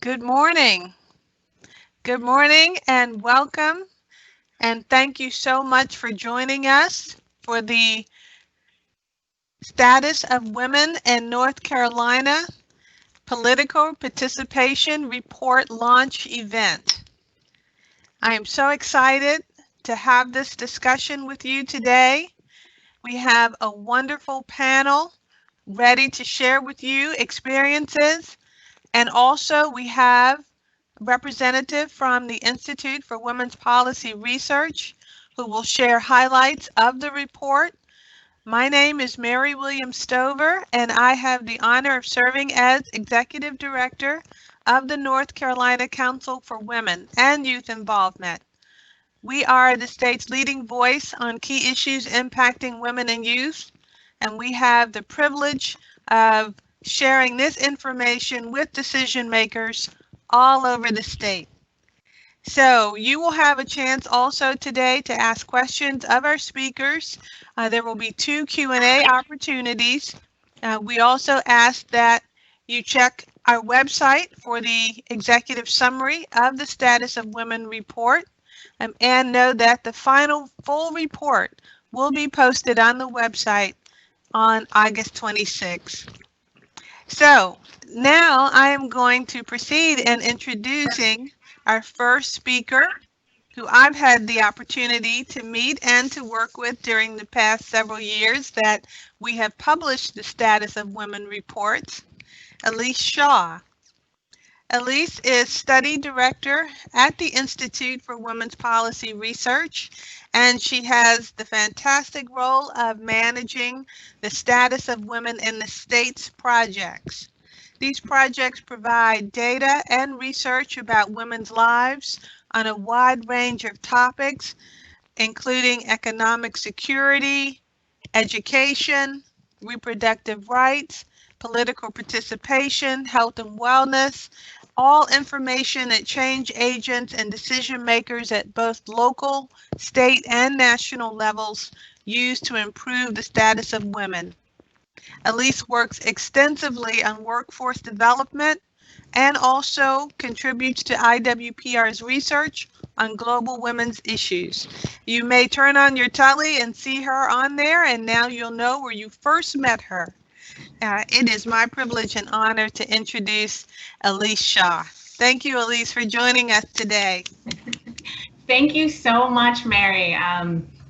Good morning. Good morning and welcome. And thank you so much for joining us for the Status of Women in North Carolina Political Participation Report Launch event. I am so excited to have this discussion with you today. We have a wonderful panel ready to share with you experiences, and also we have representative from the Institute for Women's Policy Research who will share highlights of the report. My name is Mary Williams Stover, and I have the honor of serving as Executive Director of the North Carolina Council for Women and Youth Involvement. We are the state's leading voice on key issues impacting women and youth, and we have the privilege of sharing this information with decision makers all over the state. So you will have a chance also today to ask questions of our speakers. There will be 2 Q&A opportunities. We also ask that you check our website for the executive summary of the Status of Women report, and know that the final full report will be posted on the website on August 26th. So now I am going to proceed in introducing our first speaker, who I've had the opportunity to meet and to work with during the past several years that we have published the Status of Women reports, Elise Shaw. Elise is Study Director at the Institute for Women's Policy Research, and she has the fantastic role of managing the Status of Women in the States projects. These projects provide data and research about women's lives on a wide range of topics, including economic security, education, reproductive rights, political participation, health and wellness, all information that change agents and decision makers at both local, state, and national levels use to improve the status of women. Elise works extensively on workforce development and also contributes to IWPR's research on global women's issues. You may turn on your telly and see her on there, and now you'll know where you first met her. It is my privilege and honor to introduce Elise Shaw. Thank you, Elise, for joining us today. Thank you so much, Mary.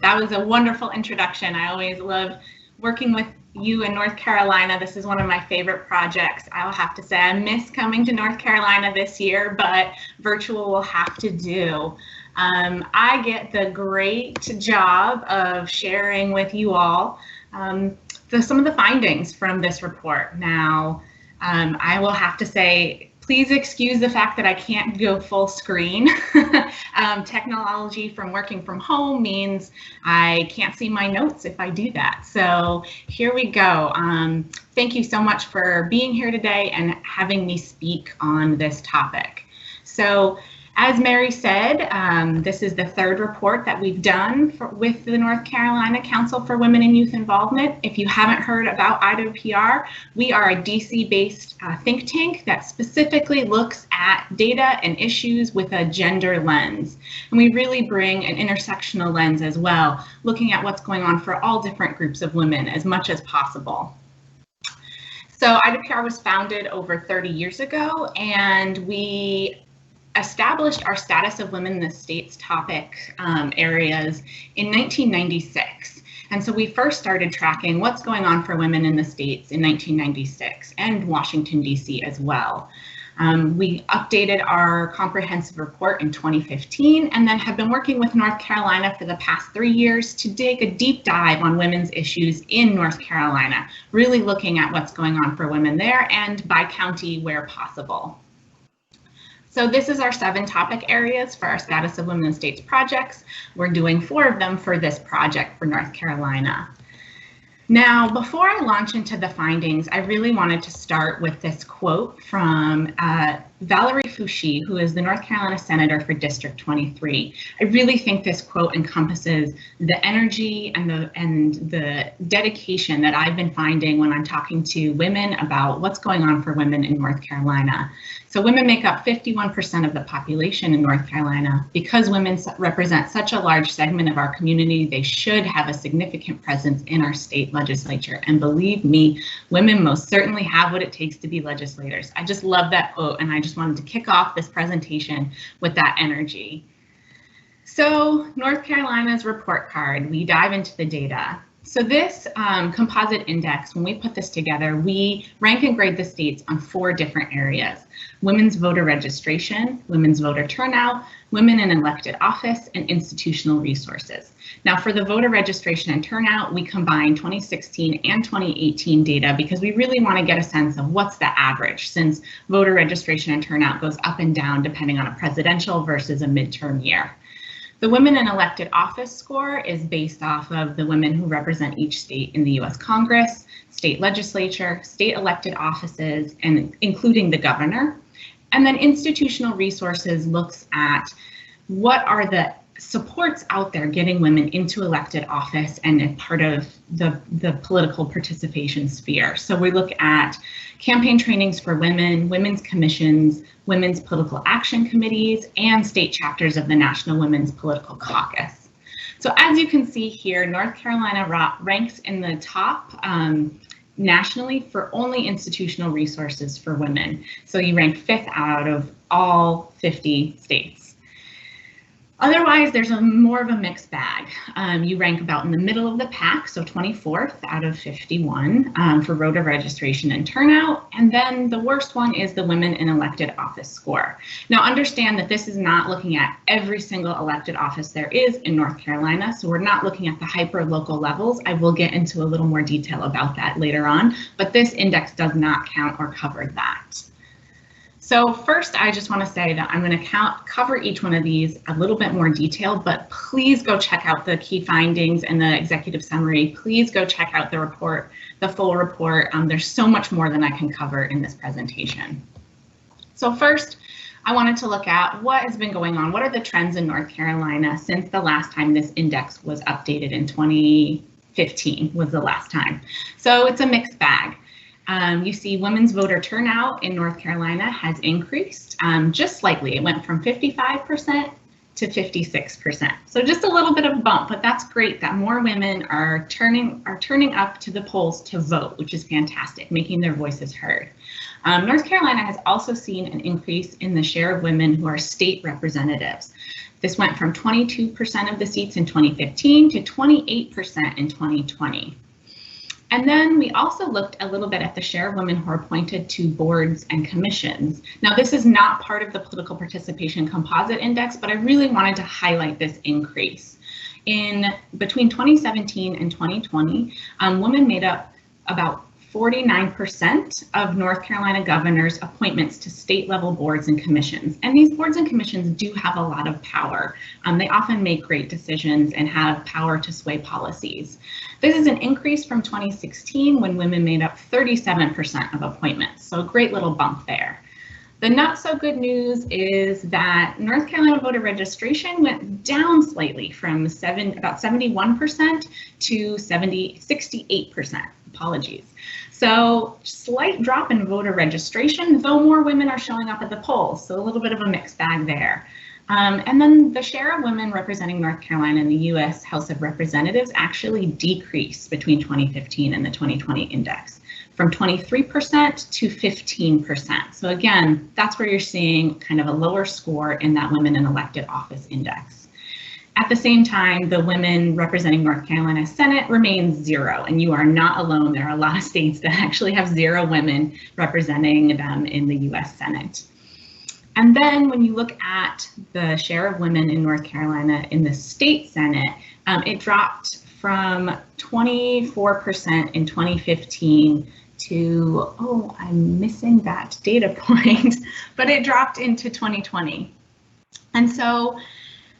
That was a wonderful introduction. I always love working with you in North Carolina. This is one of my favorite projects. I'll have to say I miss coming to North Carolina this year, but virtual will have to do. I get the great job of sharing with you all some of the findings from this report. Now, I will have to say, please excuse the fact that I can't go full screen. Technology from working from home means I can't see my notes if I do that. So here we go. Thank you so much for being here today and having me speak on this topic. So, as Mary said, this is the third report that we've done with the North Carolina Council for Women and Youth Involvement. If you haven't heard about IWPR, we are a DC-based think tank that specifically looks at data and issues with a gender lens. And we really bring an intersectional lens as well, looking at what's going on for all different groups of women as much as possible. So IWPR was founded over 30 years ago, and we established our Status of Women in the States topic areas in 1996. And so we first started tracking what's going on for women in the states in 1996 and Washington, D.C. as well. We updated our comprehensive report in 2015 and then have been working with North Carolina for the past 3 years to take a deep dive on women's issues in North Carolina, really looking at what's going on for women there and by county where possible. So this is our 7 topic areas for our Status of Women in States projects. We're doing 4 of them for this project for North Carolina. Now, before I launch into the findings, I really wanted to start with this quote from Valerie Foushee, who is the North Carolina Senator for District 23. I really think this quote encompasses the energy and the dedication that I've been finding when I'm talking to women about what's going on for women in North Carolina. So women make up 51% of the population in North Carolina. Because women represent such a large segment of our community, they should have a significant presence in our state legislature. And believe me, women most certainly have what it takes to be legislators. I just love that quote, and I just wanted to kick off this presentation with that energy. So North Carolina's report card, we dive into the data. So this composite index, when we put this together, we rank and grade the states on 4 different areas: women's voter registration, women's voter turnout, women in elected office, and institutional resources. Now for the voter registration and turnout, we combine 2016 and 2018 data because we really want to get a sense of what's the average, since voter registration and turnout goes up and down depending on a presidential versus a midterm year. The Women in Elected Office score is based off of the women who represent each state in the U.S. Congress, state legislature, state elected offices, and including the governor. And then institutional resources looks at what are the supports out there getting women into elected office and part of the political participation sphere. So we look at campaign trainings for women, women's commissions, women's political action committees, and state chapters of the National Women's Political Caucus. So as you can see here, North Carolina ranks in the top nationally for only institutional resources for women. So you rank 5th out of all 50 states. Otherwise, there's more of a mixed bag. You rank about in the middle of the pack, so 24th out of 51 for voter registration and turnout. And then the worst one is the Women in Elected Office score. Now understand that this is not looking at every single elected office there is in North Carolina, so we're not looking at the hyper-local levels. I will get into a little more detail about that later on, but this index does not count or cover that. So first, I just want to say that I'm going to cover each one of these a little bit more detail, but please go check out the key findings and the executive summary. Please go check out the report, the full report. There's so much more than I can cover in this presentation. So first, I wanted to look at what has been going on. What are the trends in North Carolina since the last time this index was updated in 2015 was the last time. So it's a mixed bag. You see women's voter turnout in North Carolina has increased just slightly. It went from 55% to 56%. So just a little bit of a bump, but that's great that more women are turning up to the polls to vote, which is fantastic, making their voices heard. North Carolina has also seen an increase in the share of women who are state representatives. This went from 22% of the seats in 2015 to 28% in 2020. And then we also looked a little bit at the share of women who are appointed to boards and commissions. Now, this is not part of the political participation composite index, but I really wanted to highlight this increase. Between 2017 and 2020, women made up about 49% of North Carolina governor's appointments to state level boards and commissions. And these boards and commissions do have a lot of power. They often make great decisions and have power to sway policies. This is an increase from 2016 when women made up 37% of appointments. So a great little bump there. The not so good news is that North Carolina voter registration went down slightly from about 71% to 68%. Apologies. So slight drop in voter registration, though more women are showing up at the polls. So a little bit of a mixed bag there. And then the share of women representing North Carolina in the U.S. House of Representatives actually decreased between 2015 and the 2020 index, from 23% to 15%. So again, that's where you're seeing kind of a lower score in that Women in Elected Office index. At the same time, the women representing North Carolina Senate remains 0, and you are not alone. There are a lot of states that actually have 0 women representing them in the U.S. Senate. And then when you look at the share of women in North Carolina in the state Senate, it dropped from 24% in 2015 to, oh, I'm missing that data point, but it dropped into 2020. And so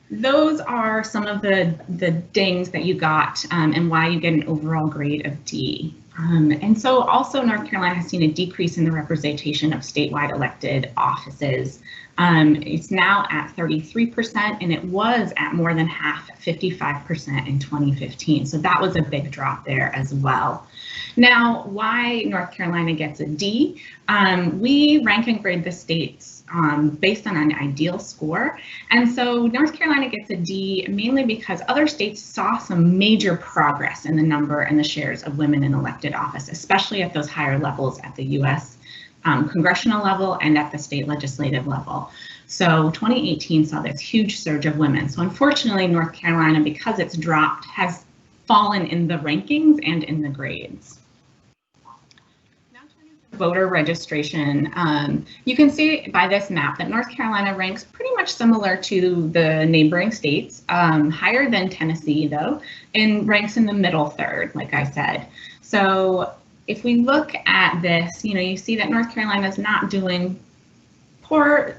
those are some of the dings that you got and why you get an overall grade of D. And so also North Carolina has seen a decrease in the representation of statewide elected offices. It's now at 33%, and it was at more than half, 55% in 2015. So that was a big drop there as well. Now, why North Carolina gets a D? We rank and grade the states based on an ideal score. And so North Carolina gets a D mainly because other states saw some major progress in the number and the shares of women in elected office, especially at those higher levels at the US congressional level and at the state legislative level. So 2018 saw this huge surge of women. So unfortunately, North Carolina, because it's dropped, has fallen in the rankings and in the grades. Voter registration. You can see by this map that North Carolina ranks pretty much similar to the neighboring states, higher than Tennessee though, and ranks in the middle third, like I said. So if we look at this, you see that North Carolina is not doing poorer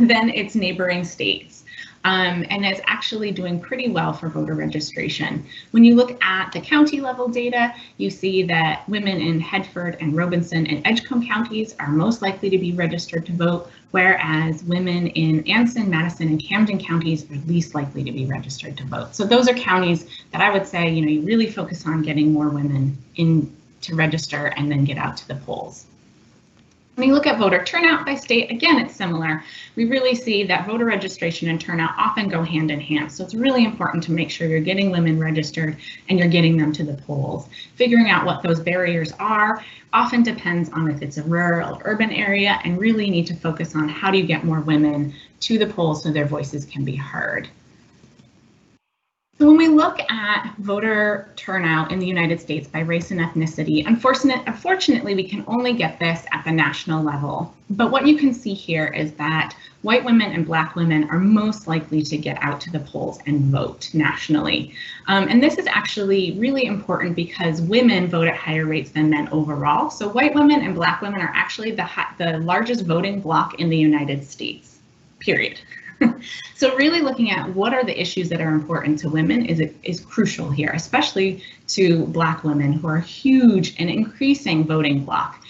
than its neighboring states. And is actually doing pretty well for voter registration. When you look at the county level data, you see that women in Hertford and Robinson and Edgecombe counties are most likely to be registered to vote, whereas women in Anson, Madison, and Camden counties are least likely to be registered to vote. So those are counties that I would say, you really focus on getting more women in to register and then get out to the polls. When you look at voter turnout by state, again, it's similar. We really see that voter registration and turnout often go hand in hand. So it's really important to make sure you're getting women registered and you're getting them to the polls. Figuring out what those barriers are often depends on if it's a rural or urban area, and really need to focus on how do you get more women to the polls so their voices can be heard. So when we look at voter turnout in the United States by race and ethnicity, unfortunately, we can only get this at the national level. But what you can see here is that white women and Black women are most likely to get out to the polls and vote nationally. And this is actually really important because women vote at higher rates than men overall. So white women and Black women are actually the largest voting bloc in the United States, period. So really looking at what are the issues that are important to women is crucial here, especially to Black women, who are a huge and increasing voting bloc.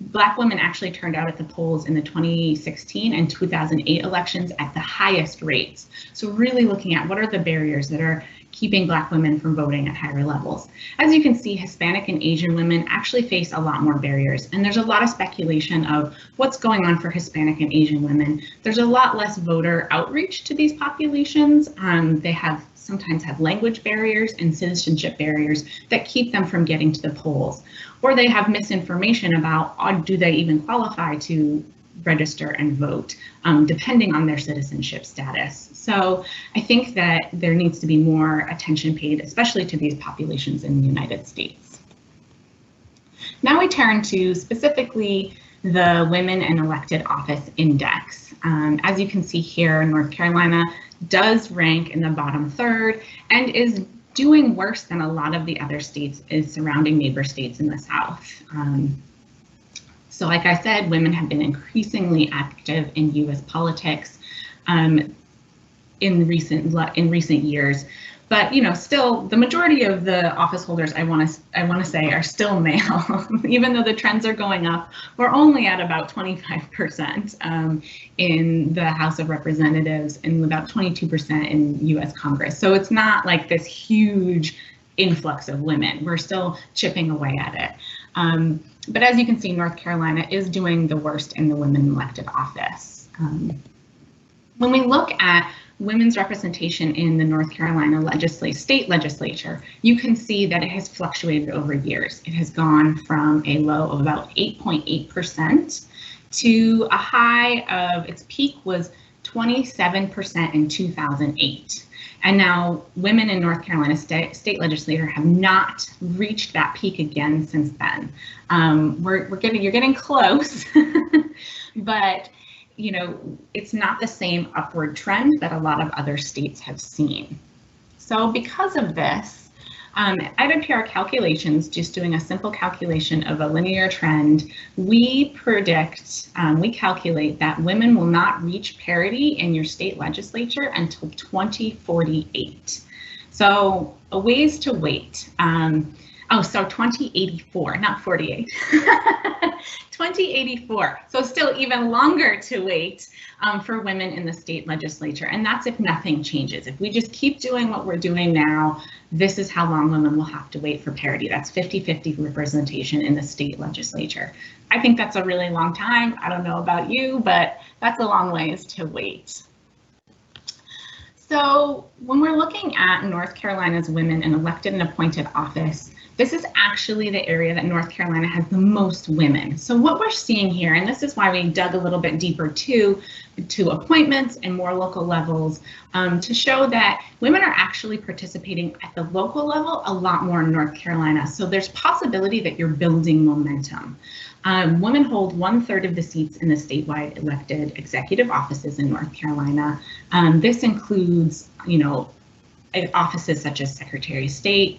Black women actually turned out at the polls in the 2016 and 2008 elections at the highest rates. So really looking at what are the barriers that are keeping Black women from voting at higher levels. As you can see, Hispanic and Asian women actually face a lot more barriers, and there's a lot of speculation of what's going on for Hispanic and Asian women. There's a lot less voter outreach to these populations. They sometimes have language barriers and citizenship barriers that keep them from getting to the polls, or they have misinformation about do they even qualify to register and vote, depending on their citizenship status. So I think that there needs to be more attention paid, especially to these populations in the United States. Now we turn to specifically the Women in Elected Office Index. As you can see here, North Carolina does rank in the bottom third and is doing worse than a lot of the other states and surrounding neighbor states in the South. So like I said, women have been increasingly active in US politics in recent years. But still, the majority of the office holders I want to say are still male, even though the trends are going up. We're only at about 25% in the House of Representatives and about 22% in US Congress. So it's not like this huge influx of women. We're still chipping away at it. But as you can see, North Carolina is doing the worst in the women elected office. When we look at women's representation in the North Carolina state legislature, you can see that it has fluctuated over years. It has gone from a low of about 8.8% to a high of, its peak was 27% in 2008. And now women in North Carolina state legislature have not reached that peak again since then. You're getting close, but it's not the same upward trend that a lot of other states have seen. So because of this, I did PR calculations, just doing a simple calculation of a linear trend. We predict, we calculate that women will not reach parity in your state legislature until 2048. So a ways to wait. So 2084, not 48. 2084. So still even longer to wait for women in the state legislature. And that's if nothing changes. If we just keep doing what we're doing now, this is how long women will have to wait for parity. That's 50-50 representation in the state legislature. I think that's a really long time. I don't know about you, but that's a long ways to wait. So when we're looking at North Carolina's women in elected and appointed office, this is actually the area that North Carolina has the most women. So what we're seeing here, and this is why we dug a little bit deeper to appointments and more local levels, to show that women are actually participating at the local level a lot more in North Carolina. So there's possibility that you're building momentum. Women hold 1/3 of the seats in the statewide elected executive offices in North Carolina. This includes, offices such as Secretary of State,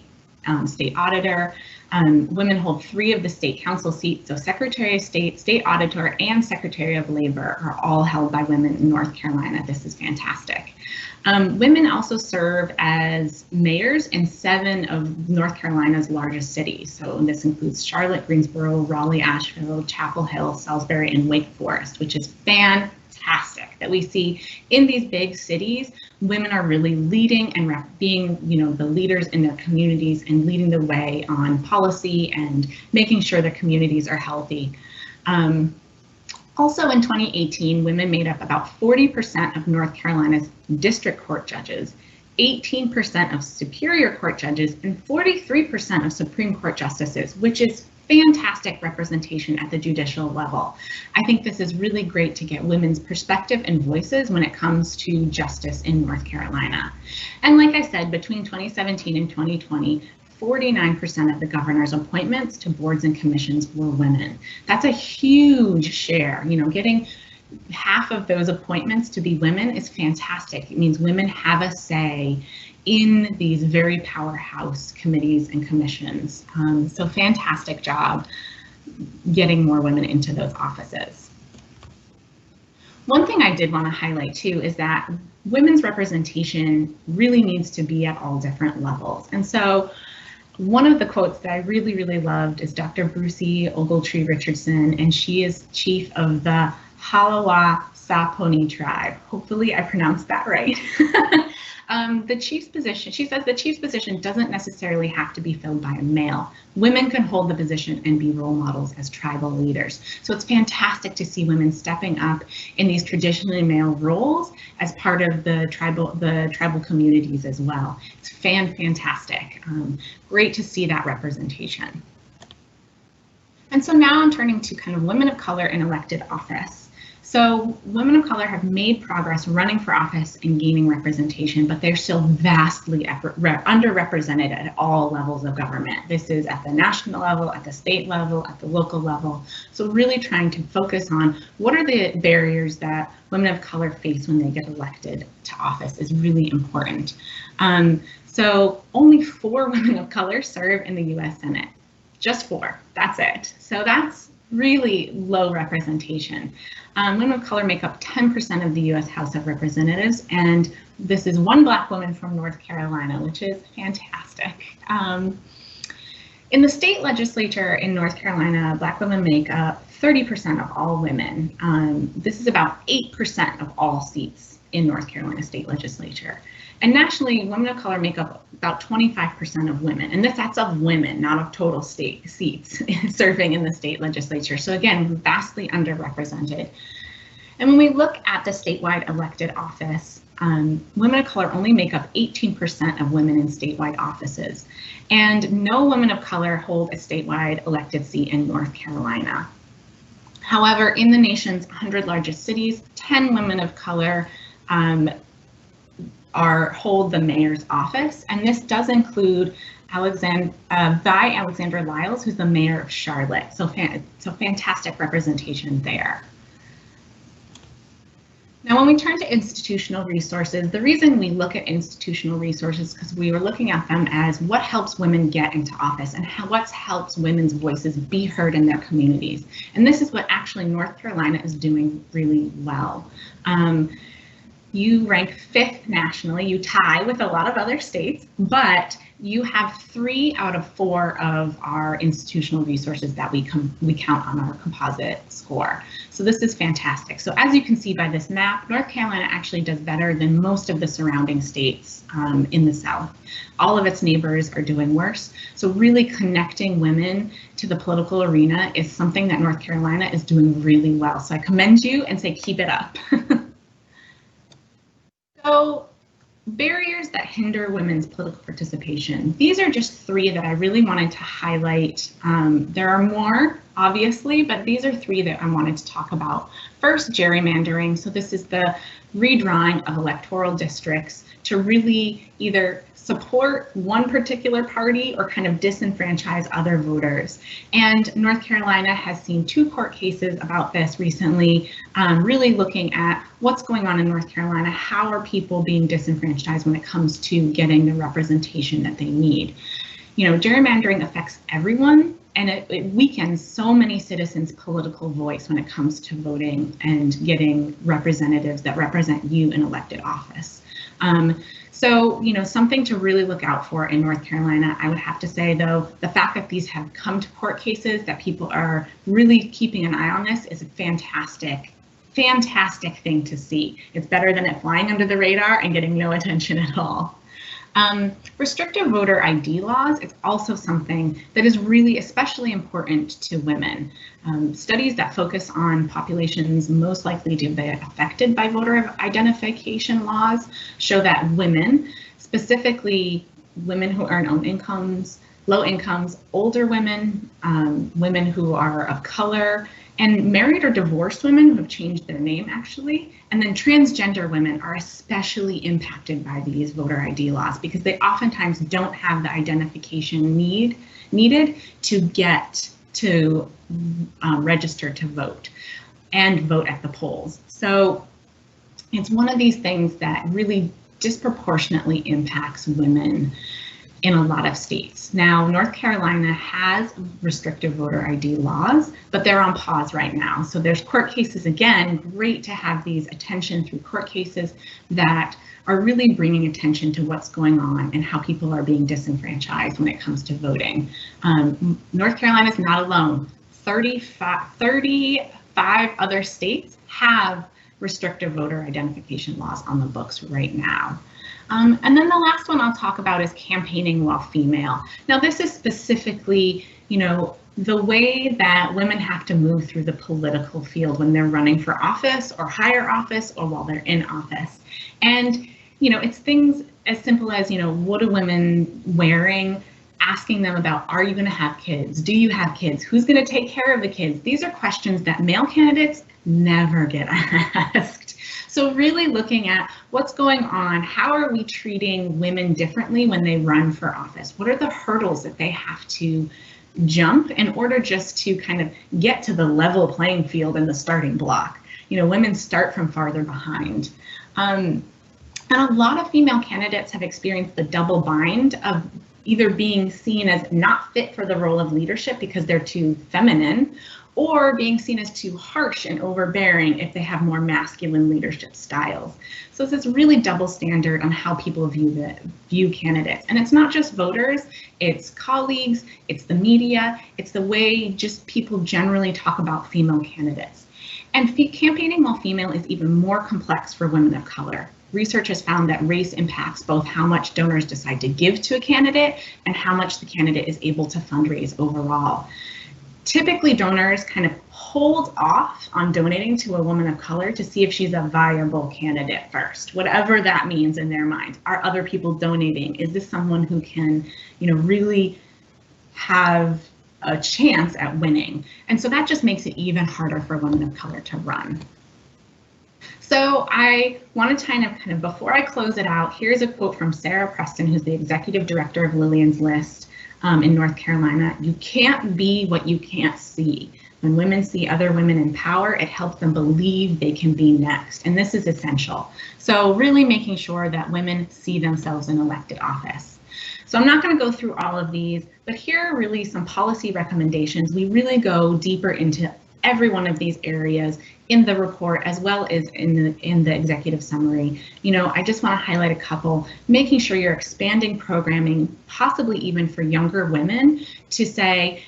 State Auditor. Women hold 3 of the state council seats, so Secretary of State, State Auditor, and Secretary of Labor are all held by women in North Carolina. This is fantastic. Women also serve as mayors in 7 of North Carolina's largest cities. So this includes Charlotte, Greensboro, Raleigh, Asheville, Chapel Hill, Salisbury, and Wake Forest, which is fantastic that we see in these big cities. Women are really leading and being, the leaders in their communities and leading the way on policy and making sure their communities are healthy. Also in 2018, women made up about 40% of North Carolina's district court judges, 18% of superior court judges, and 43% of Supreme Court justices, which is fantastic representation at the judicial level. I think this is really great to get women's perspective and voices when it comes to justice in North Carolina. And like I said, between 2017 and 2020, 49% of the governor's appointments to boards and commissions were women. That's a huge share. Getting half of those appointments to be women is fantastic. It means women have a say in these very powerhouse committees and commissions. So fantastic job getting more women into those offices. One thing I did want to highlight too is that women's representation really needs to be at all different levels. And so one of the quotes that I really, really loved is Dr. Brucey Ogletree Richardson, and she is chief of the Halawa-Saponi tribe. Hopefully I pronounced that right. The chief's position, she says the chief's position doesn't necessarily have to be filled by a male. Women can hold the position and be role models as tribal leaders. So it's fantastic to see women stepping up in these traditionally male roles as part of the tribal communities as well. It's fantastic. Great to see that representation. And so now I'm turning to kind of women of color in elected office. So women of color have made progress running for office and gaining representation, but they're still vastly underrepresented at all levels of government. This is at the national level, at the state level, at the local level. So really trying to focus on what are the barriers that women of color face when they get elected to office is really important. So only 4 women of color serve in the US Senate. Just 4, that's it. So that's really low representation. Women of color make up 10% of the US House of Representatives, and this is 1 Black woman from North Carolina, which is fantastic. In the state legislature in North Carolina, Black women make up 30% of all women. This is about 8% of all seats in North Carolina state legislature. And nationally, women of color make up about 25% of women, and that's of women, not of total state seats serving in the state legislature. So again, vastly underrepresented. And when we look at the statewide elected office, women of color only make up 18% of women in statewide offices, and no women of color hold a statewide elected seat in North Carolina. However, in the nation's 100 largest cities, 10 women of color hold the mayor's office, and this does include Vi Alexander Lyles, who's the mayor of Charlotte. So fantastic representation there. Now, when we turn to institutional resources, the reason we look at institutional resources is because we were looking at them as what helps women get into office and what helps women's voices be heard in their communities. And this is what actually North Carolina is doing really well. You rank 5th nationally, you tie with a lot of other states, but you have 3 out of 4 of our institutional resources that we count on our composite score. So this is fantastic. So as you can see by this map, North Carolina actually does better than most of the surrounding states in the South. All of its neighbors are doing worse. So really connecting women to the political arena is something that North Carolina is doing really well. So I commend you and say keep it up. So barriers that hinder women's political participation. These are just 3 that I really wanted to highlight. There are more, obviously, but these are 3 that I wanted to talk about. First, gerrymandering. So this is the redrawing of electoral districts to really either support one particular party or kind of disenfranchise other voters. And North Carolina has seen 2 court cases about this recently, really looking at what's going on in North Carolina, how are people being disenfranchised when it comes to getting the representation that they need. You know, gerrymandering affects everyone, and it weakens so many citizens' political voice when it comes to voting and getting representatives that represent you in elected office. So, you know, something to really look out for in North Carolina. I would have to say, though, the fact that these have come to court cases, that people are really keeping an eye on this is a fantastic thing to see. It's better than it flying under the radar and getting no attention at all. Restrictive voter ID laws is also something that is really especially important to women. Studies that focus on populations most likely to be affected by voter identification laws show that women, specifically women who earn own incomes, low incomes, older women, women who are of color, and married or divorced women who have changed their name actually, and then transgender women are especially impacted by these voter ID laws because they oftentimes don't have the identification needed to get to register to vote and vote at the polls. So it's one of these things that really disproportionately impacts women in a lot of states. Now, North Carolina has restrictive voter ID laws, but they're on pause right now. So there's court cases, again, great to have these attention through court cases that are really bringing attention to what's going on and how people are being disenfranchised when it comes to voting. North Carolina is not alone. 35 other states have restrictive voter identification laws on the books right now. And then the last one I'll talk about is campaigning while female. Now this is specifically, you know, the way that women have to move through the political field when they're running for office or higher office or while they're in office. And, you know, it's things as simple as, you know, what are women wearing? Asking them about, are you going to have kids? Do you have kids? Who's going to take care of the kids? These are questions that male candidates never get asked. So really looking at what's going on, how are we treating women differently when they run for office? What are the hurdles that they have to jump in order just to kind of get to the level playing field in the starting block? You know, women start from farther behind. And a lot of female candidates have experienced the double bind of either being seen as not fit for the role of leadership because they're too feminine, or being seen as too harsh and overbearing if they have more masculine leadership styles. So it's this really double standard on how people view candidates. And it's not just voters, it's colleagues, it's the media, it's the way just people generally talk about female candidates. And campaigning while female is even more complex for women of color. Research has found that race impacts both how much donors decide to give to a candidate and how much the candidate is able to fundraise overall. Typically, donors kind of hold off on donating to a woman of color to see if she's a viable candidate first, whatever that means in their mind. Are other people donating? Is this someone who can, you know, really have a chance at winning? And so that just makes it even harder for women of color to run. So I want to kind of before I close it out, here's a quote from Sarah Preston, who's the executive director of Lillian's List in North Carolina. You can't be what you can't see. When women see other women in power, it helps them believe they can be next. And this is essential. So really making sure that women see themselves in elected office. So I'm not going to go through all of these, but here are really some policy recommendations. We really go deeper into every one of these areas in the report as well as in the executive summary. You know, I just want to highlight a couple, making sure you're expanding programming, possibly even for younger women, to say,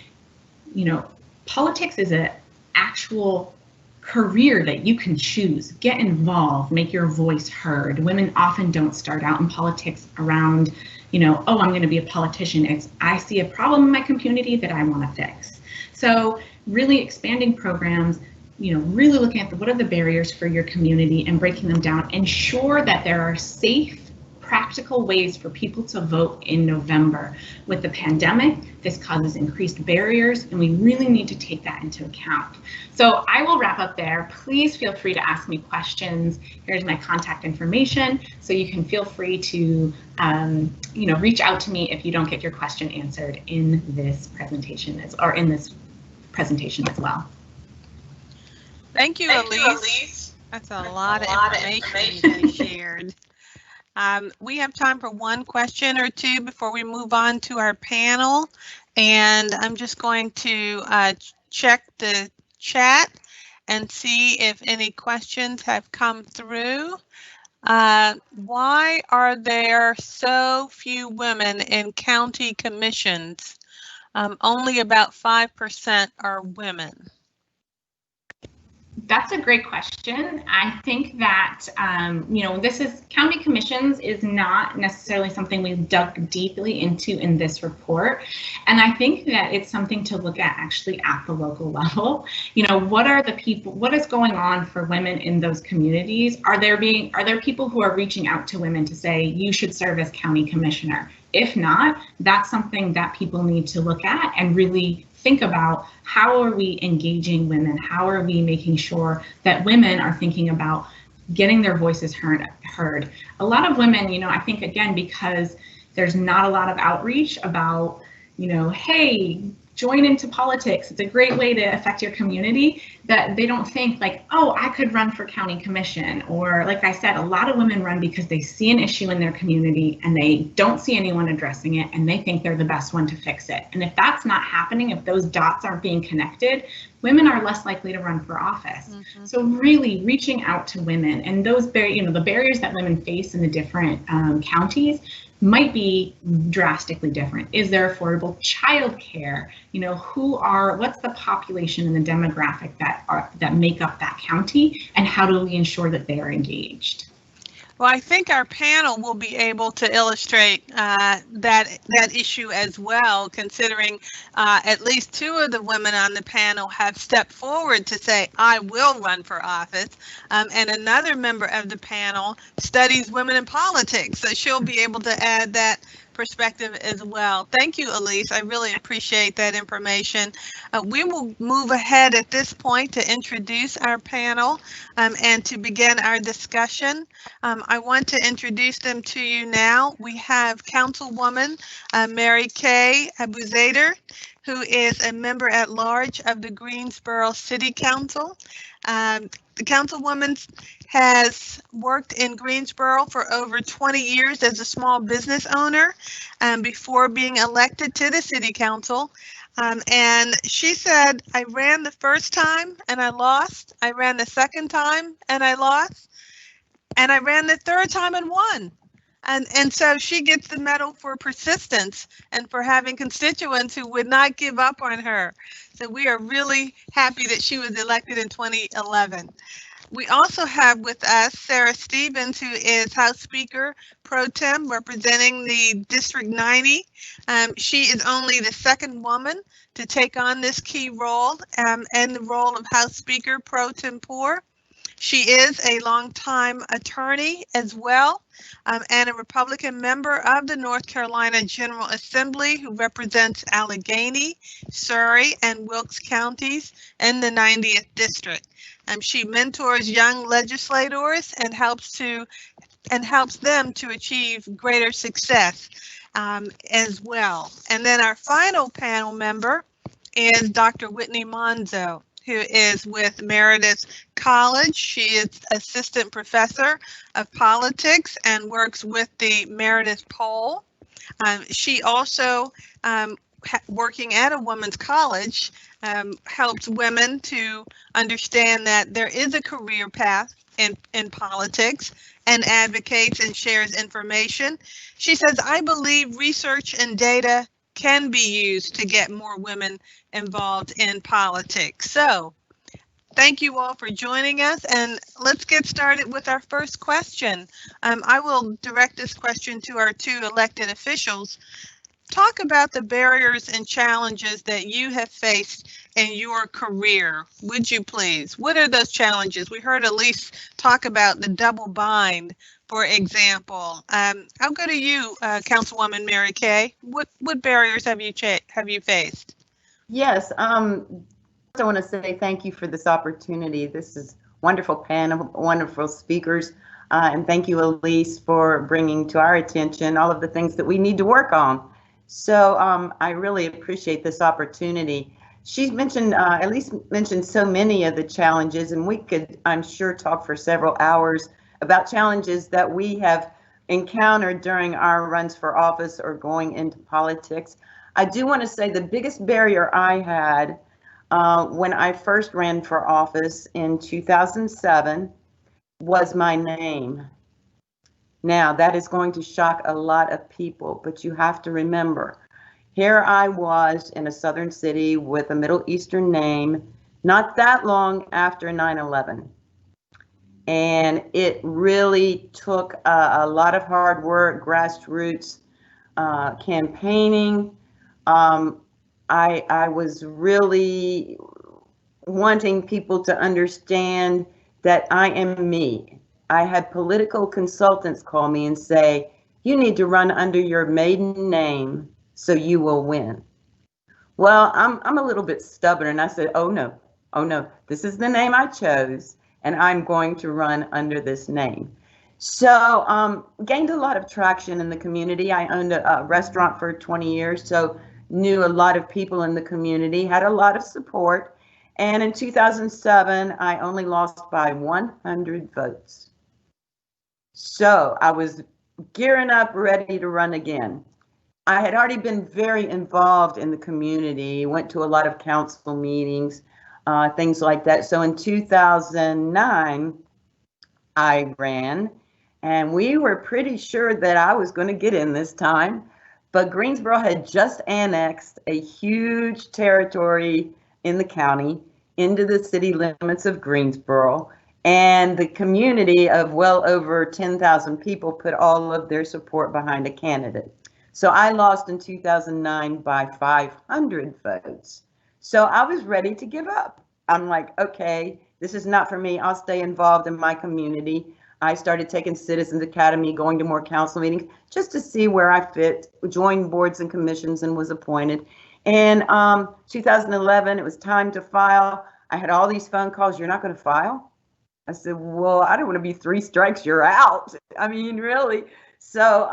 you know, politics is an actual career that you can choose. Get involved, make your voice heard. Women often don't start out in politics around, you know, oh, I'm going to be a politician. It's, I see a problem in my community that I want to fix. So really expanding programs, you know, really looking at what are the barriers for your community and breaking them down. Ensure that there are safe, practical ways for people to vote in November. With the pandemic, this causes increased barriers, and we really need to take that into account. So I will wrap up there. Please feel free to ask me questions. Here's my contact information, so you can feel free to you know, reach out to me if you don't get your question answered in this presentation or in this presentation as well. Thank you, Elise. That's a lot of information you shared. We have time for one question or two before we move on to our panel. And I'm just going to check the chat and see if any questions have come through. Why are there so few women in county commissions? Only about 5% are women. That's a great question. I think that, you know, this is county commissions is not necessarily something we've dug deeply into in this report. And I think that it's something to look at actually at the local level. You know, what are the people, what is going on for women in those communities? Are there people who are reaching out to women to say, you should serve as county commissioner? If not, that's something that people need to look at and really think about. How are we engaging women? How are we making sure that women are thinking about getting their voices heard? A lot of women, you know, I think again, because there's not a lot of outreach about, you know, hey, join into politics. It's a great way to affect your community, that they don't think like, oh, I could run for county commission. Or like I said, a lot of women run because they see an issue in their community and they don't see anyone addressing it and they think they're the best one to fix it. And if that's not happening, if those dots aren't being connected, women are less likely to run for office. Mm-hmm. So really reaching out to women and those the barriers that women face in the different counties might be drastically different. Is there affordable childcare? You know, what's the population and the demographic that make up that county, and how do we ensure that they are engaged? Well, I think our panel will be able to illustrate that issue as well, considering at least two of the women on the panel have stepped forward to say, I will run for office. And another member of the panel studies women in politics, so she'll be able to add that perspective as well. Thank you, Elise. I really appreciate that information. We will move ahead at this point to introduce our panel and to begin our discussion. I want to introduce them to you now. We have Councilwoman Mary Kay Abuzader, who is a member at large of the Greensboro City Council. The Councilwoman has worked in Greensboro for over 20 years as a small business owner before being elected to the City Council. And she said, I ran the first time and I lost. I ran the second time and I lost. And I ran the third time and won. And so she gets the medal for persistence and for having constituents who would not give up on her. So we are really happy that she was elected in 2011. We also have with us Sarah Stevens, who is House Speaker Pro Tem representing the District 90. She is only the second woman to take on this key role and the role of House Speaker Pro Tempore. She is a longtime attorney as well, and a Republican member of the North Carolina General Assembly who represents Allegheny, Surry, and Wilkes counties in the 90th District. She mentors young legislators and helps them to achieve greater success as well. And then our final panel member is Dr. Whitney Monzo, who is with Meredith College. She is assistant professor of politics and works with the Meredith Poll. She also, working at a women's college, helps women to understand that there is a career path in politics, and advocates and shares information. She says, I believe research and data can be used to get more women involved in politics. So thank you all for joining us, and let's get started with our first question. I will direct this question to our two elected officials. Talk about the barriers and challenges that you have faced in your career, would you please? What are those challenges? We heard Elise talk about the double bind, for example. I'll go to you, Councilwoman Mary Kay. What barriers have you faced? Yes, I want to say thank you for this opportunity. This is wonderful panel, wonderful speakers, and thank you, Elise, for bringing to our attention all of the things that we need to work on. So I really appreciate this opportunity. She's mentioned, Elise mentioned so many of the challenges, and we could, I'm sure, talk for several hours about challenges that we have encountered during our runs for office or going into politics. I do want to say the biggest barrier I had when I first ran for office in 2007 was my name. Now, that is going to shock a lot of people, but you have to remember, here I was in a southern city with a Middle Eastern name, not that long after 9/11. And it really took a lot of hard work, grassroots campaigning. I was really wanting people to understand that I am me. I had political consultants call me and say, you need to run under your maiden name so you will win. Well, I'm a little bit stubborn, and I said, oh no, this is the name I chose, and I'm going to run under this name. So gained a lot of traction in the community. I owned a restaurant for 20 years, so knew a lot of people in the community, had a lot of support. And in 2007, I only lost by 100 votes. So I was gearing up, ready to run again. I had already been very involved in the community, went to a lot of council meetings, things like that. So in 2009, I ran, and we were pretty sure that I was going to get in this time. But Greensboro had just annexed a huge territory in the county into the city limits of Greensboro. And the community of well over 10,000 people put all of their support behind a candidate. So I lost in 2009 by 500 votes. So I was ready to give up. I'm like, okay, this is not for me. I'll stay involved in my community. I started taking Citizens Academy, going to more council meetings just to see where I fit, joined boards and commissions, and was appointed. In 2011, it was time to file. I had all these phone calls. You're not going to file? I said, well, I don't want to be 3 strikes, you're out. I mean, really. So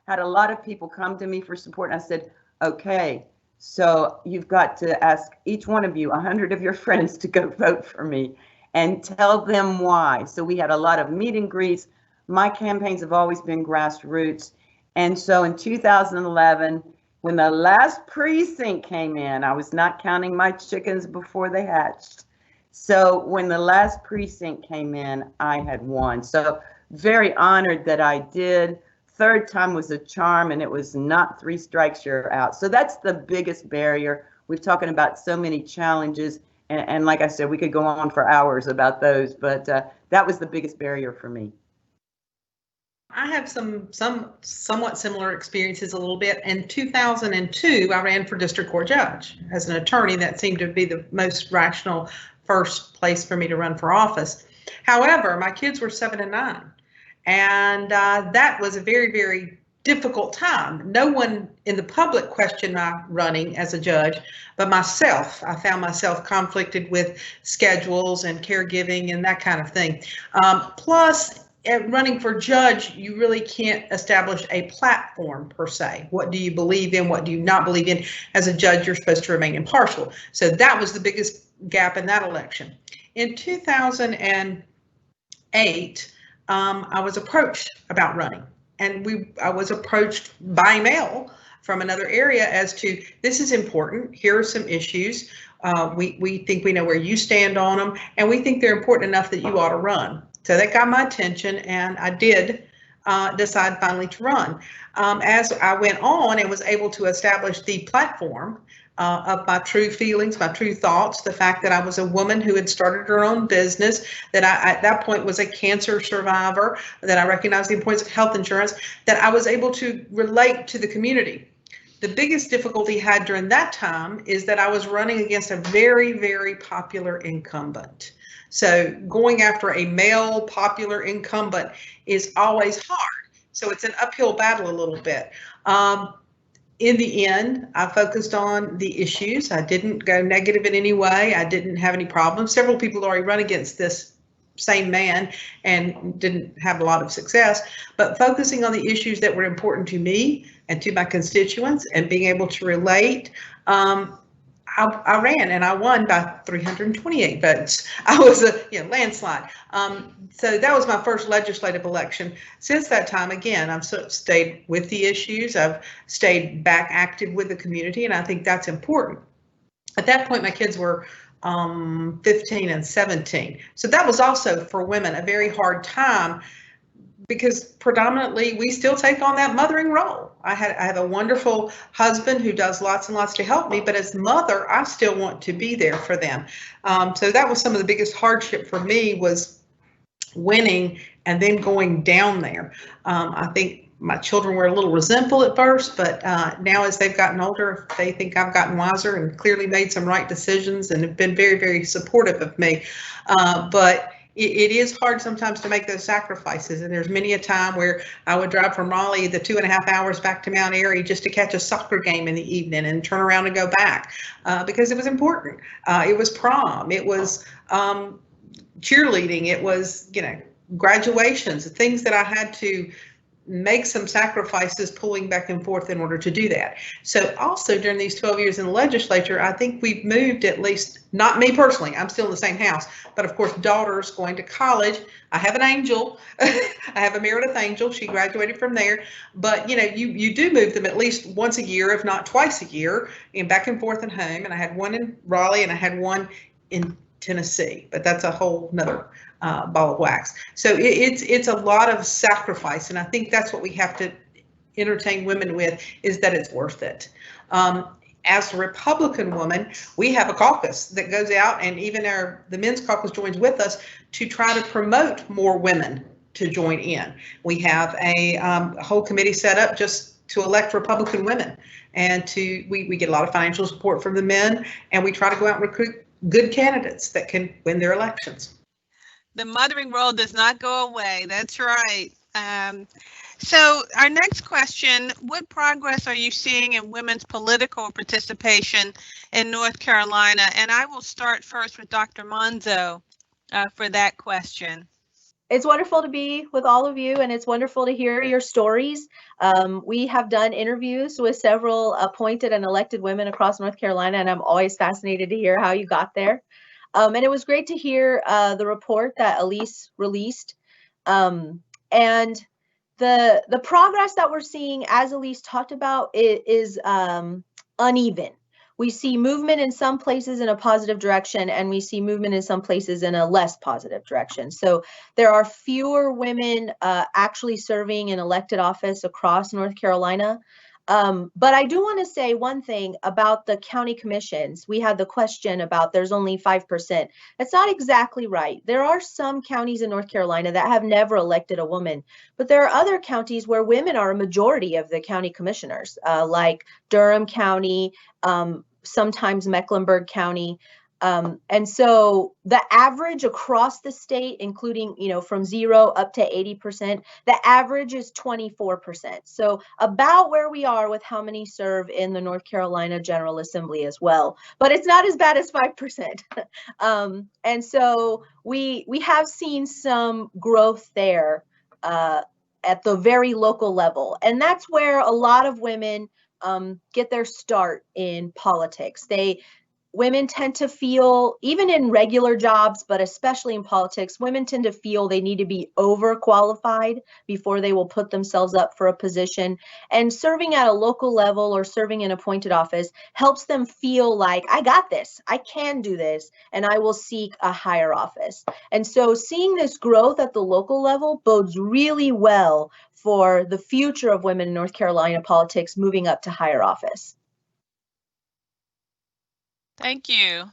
had a lot of people come to me for support. And I said, okay, so you've got to ask each one of you, 100 of your friends, to go vote for me and tell them why. So we had a lot of meet and greets. My campaigns have always been grassroots. And so in 2011, when the last precinct came in, I was not counting my chickens before they hatched. So when the last precinct came in, I had won. So very honored that I did. Third time was a charm, and it was not 3 strikes, you're out. So that's the biggest barrier. We've talking about so many challenges. And like I said, we could go on for hours about those, but that was the biggest barrier for me. I have some somewhat similar experiences a little bit. In 2002, I ran for district court judge as an attorney. That seemed to be the most rational first place for me to run for office. However, my kids were 7 and 9, and that was a very, very difficult time. No one in the public questioned my running as a judge, but myself. I found myself conflicted with schedules and caregiving and that kind of thing. Plus, running for judge, you really can't establish a platform per se. What do you believe in? What do you not believe in? As a judge, you're supposed to remain impartial. So that was the biggest gap in that election. In 2008, I was approached about running, and I was approached by mail from another area as to, this is important. Here are some issues. We think we know where you stand on them, and we think they're important enough that you ought to run. So that got my attention, and I did decide finally to run. As I went on and was able to establish the platform of my true feelings, my true thoughts, the fact that I was a woman who had started her own business, that I at that point was a cancer survivor, that I recognized the importance of health insurance, that I was able to relate to the community. The biggest difficulty I had during that time is that I was running against a very, very popular incumbent. So going after a male popular incumbent is always hard. So it's an uphill battle a little bit. In the end, I focused on the issues. I didn't go negative in any way. I didn't have any problems. Several people already run against this same man and didn't have a lot of success, but focusing on the issues that were important to me and to my constituents and being able to relate, I ran and I won by 328 votes. I was a landslide. So that was my first legislative election. Since that time, again, I've sort of stayed with the issues. I've stayed back active with the community, and I think that's important. At that point, my kids were 15 and 17. So that was also for women a very hard time, because predominantly we still take on that mothering role. I have a wonderful husband who does lots and lots to help me, but as mother, I still want to be there for them. So that was some of the biggest hardship for me, was winning and then going down there. I think my children were a little resentful at first, but now as they've gotten older, they think I've gotten wiser and clearly made some right decisions and have been very, very supportive of me. But it is hard sometimes to make those sacrifices. And there's many a time where I would drive from Raleigh the 2.5 hours back to Mount Airy just to catch a soccer game in the evening and turn around and go back because it was important. It was prom. It was cheerleading. It was, graduations, things that I had to make some sacrifices pulling back and forth in order to do that. So also during these 12 years in the legislature, I think we've moved, at least, not me personally, I'm still in the same house, but of course daughters going to college. I have an angel. I have a Meredith Angel. She graduated from there. But you do move them at least once a year, if not twice a year, and back and forth and home. And I had one in Raleigh and I had one in Tennessee, but that's a whole nother ball of wax. So it's a lot of sacrifice, and I think that's what we have to entertain women with, is that it's worth it. As a Republican woman, we have a caucus that goes out, and even the men's caucus joins with us to try to promote more women to join in. We have a whole committee set up just to elect Republican women, and we get a lot of financial support from the men, and we try to go out and recruit good candidates that can win their elections. The mothering role does not go away. That's right. So our next question, what progress are you seeing in women's political participation in North Carolina? And I will start first with Dr. Monzo for that question. It's wonderful to be with all of you, and it's wonderful to hear your stories. We have done interviews with several appointed and elected women across North Carolina, and I'm always fascinated to hear how you got there. And it was great to hear the report that Elise released. And the progress that we're seeing, as Elise talked about, is uneven. We see movement in some places in a positive direction, and we see movement in some places in a less positive direction. So there are fewer women actually serving in elected office across North Carolina. But I do want to say one thing about the county commissions. We had the question about there's only 5%. That's not exactly right. There are some counties in North Carolina that have never elected a woman, but there are other counties where women are a majority of the county commissioners, like Durham County, sometimes Mecklenburg County. And so the average across the state, including, from 0 up to 80%, the average is 24%. So about where we are with how many serve in the North Carolina General Assembly as well, but it's not as bad as 5%. And so we have seen some growth there. at the very local level. And that's where a lot of women get their start in politics. Women tend to feel, even in regular jobs, but especially in politics, women tend to feel they need to be overqualified before they will put themselves up for a position. And serving at a local level or serving in appointed office helps them feel like, I got this, I can do this, and I will seek a higher office. And so seeing this growth at the local level bodes really well for the future of women in North Carolina politics moving up to higher office. Thank you.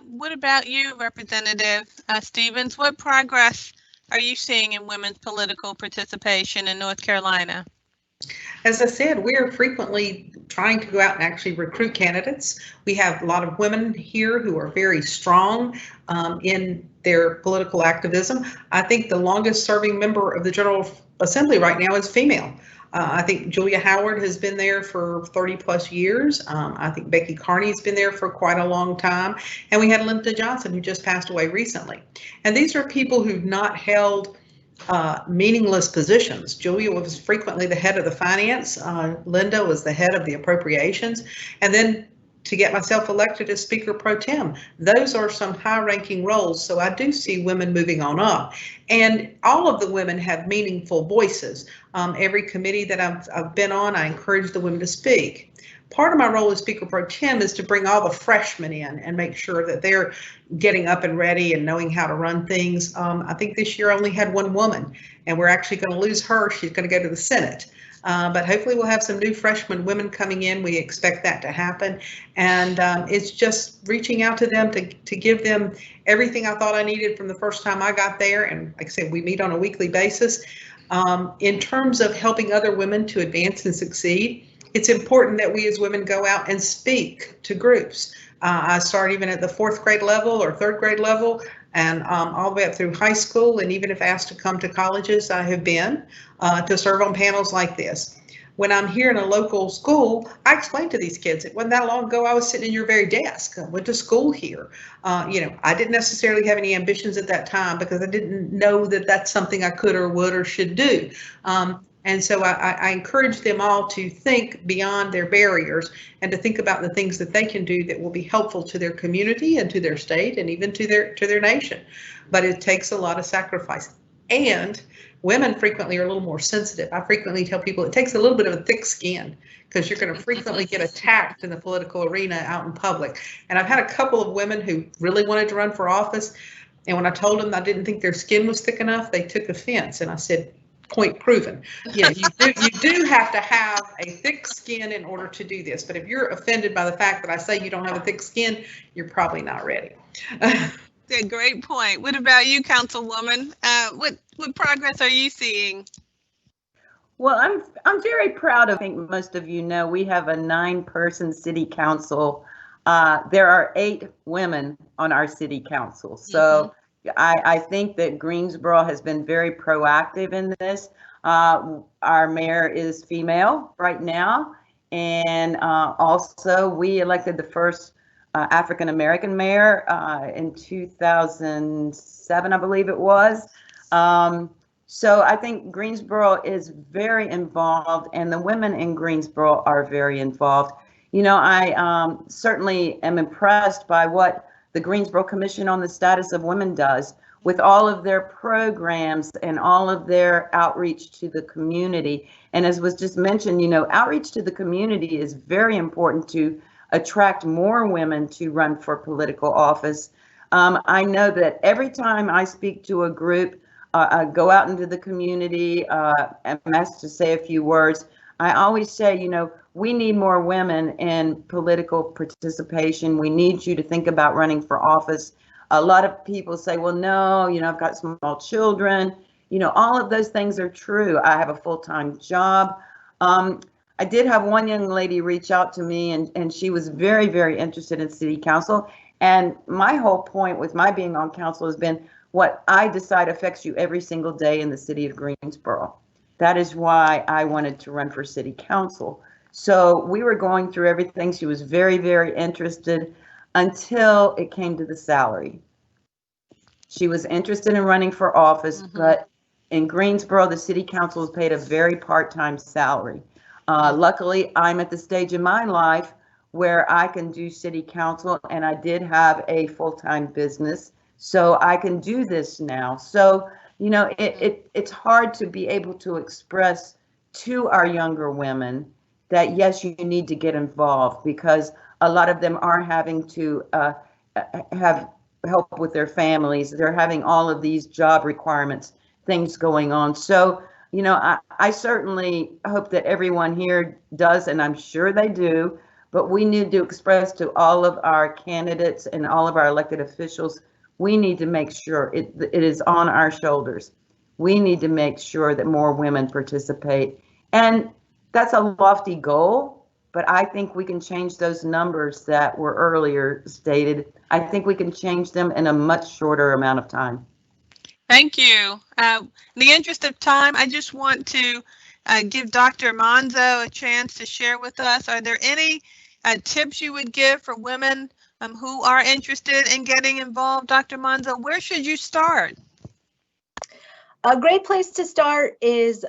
What about you, Representative Stevens? What progress are you seeing in women's political participation in North Carolina? As I said, we are frequently trying to go out and actually recruit candidates. We have a lot of women here who are very strong in their political activism. I think the longest serving member of the General Assembly right now is female. I think Julia Howard has been there for 30 plus years. I think Becky Carney's been there for quite a long time. And we had Linda Johnson, who just passed away recently. And these are people who've not held meaningless positions. Julia was frequently the head of the finance. Linda was the head of the appropriations. And then to get myself elected as Speaker Pro Tem. Those are some high-ranking roles, so I do see women moving on up. And all of the women have meaningful voices. Every committee that I've been on, I encourage the women to speak. Part of my role as Speaker Pro Tem is to bring all the freshmen in and make sure that they're getting up and ready and knowing how to run things. I think this year I only had one woman, and we're actually going to lose her. She's going to go to the Senate. But hopefully we'll have some new freshman women coming in. We expect that to happen. And it's just reaching out to them to give them everything I thought I needed from the first time I got there. And like I said, we meet on a weekly basis. In terms of helping other women to advance and succeed, it's important that we as women go out and speak to groups. I start even at the 4th grade level or 3rd grade level, and all the way up through high school, and even if asked to come to colleges, I have been to serve on panels like this. When I'm here in a local school, I explain to these kids, it wasn't that long ago I was sitting in your very desk. I went to school here. I didn't necessarily have any ambitions at that time because I didn't know that that's something I could or would or should do. And so I encourage them all to think beyond their barriers and to think about the things that they can do that will be helpful to their community and to their state and even to their nation. But it takes a lot of sacrifice. And women frequently are a little more sensitive. I frequently tell people it takes a little bit of a thick skin because you're going to frequently get attacked in the political arena out in public. And I've had a couple of women who really wanted to run for office. And when I told them I didn't think their skin was thick enough, they took offense. And I said, point proven. Yeah, you do have to have a thick skin in order to do this. But if you're offended by the fact that I say you don't have a thick skin, you're probably not ready. A great point. What about you, Councilwoman? What progress are you seeing? Well, I'm very proud of, I think most of you know, we have a 9-person city council. There are 8 women on our city council. So I think that Greensboro has been very proactive in this. Our mayor is female right now. And also we elected the first African-American mayor in 2007, I believe it was. So I think Greensboro is very involved, and the women in Greensboro are very involved. You know, I certainly am impressed by what the Greensboro Commission on the Status of Women does with all of their programs and all of their outreach to the community. And as was just mentioned, you know, outreach to the community is very important to attract more women to run for political office. I know that every time I speak to a group, I go out into the community, and asked to say a few words, I always say, you know, we need more women in political participation. We need you to think about running for office. A lot of people say, well, no, you know, I've got small children. You know, all of those things are true. I have a full-time job. I did have one young lady reach out to me, and she was very, very interested in city council. And my whole point with my being on council has been what I decide affects you every single day in the city of Greensboro. That is why I wanted to run for city council. So we were going through everything. She was very, very interested until it came to the salary. She was interested in running for office, but In Greensboro, the city council is paid a very part-time salary. Luckily, I'm at the stage in my life where I can do city council, and I did have a full-time business, so I can do this now. So, you know, it's hard to be able to express to our younger women that yes, you need to get involved, because a lot of them are having to have help with their families. They're having all of these job requirements, things going on. So, you know, I certainly hope that everyone here does, and I'm sure they do, but we need to express to all of our candidates and all of our elected officials, we need to make sure it is on our shoulders. We need to make sure that more women participate. And that's a lofty goal, but I think we can change those numbers that were earlier stated. I think we can change them in a much shorter amount of time. Thank you. In the interest of time, I just want to give Dr. Monzo a chance to share with us. Are there any tips you would give for women who are interested in getting involved? Dr. Monzo, where should you start? A great place to start is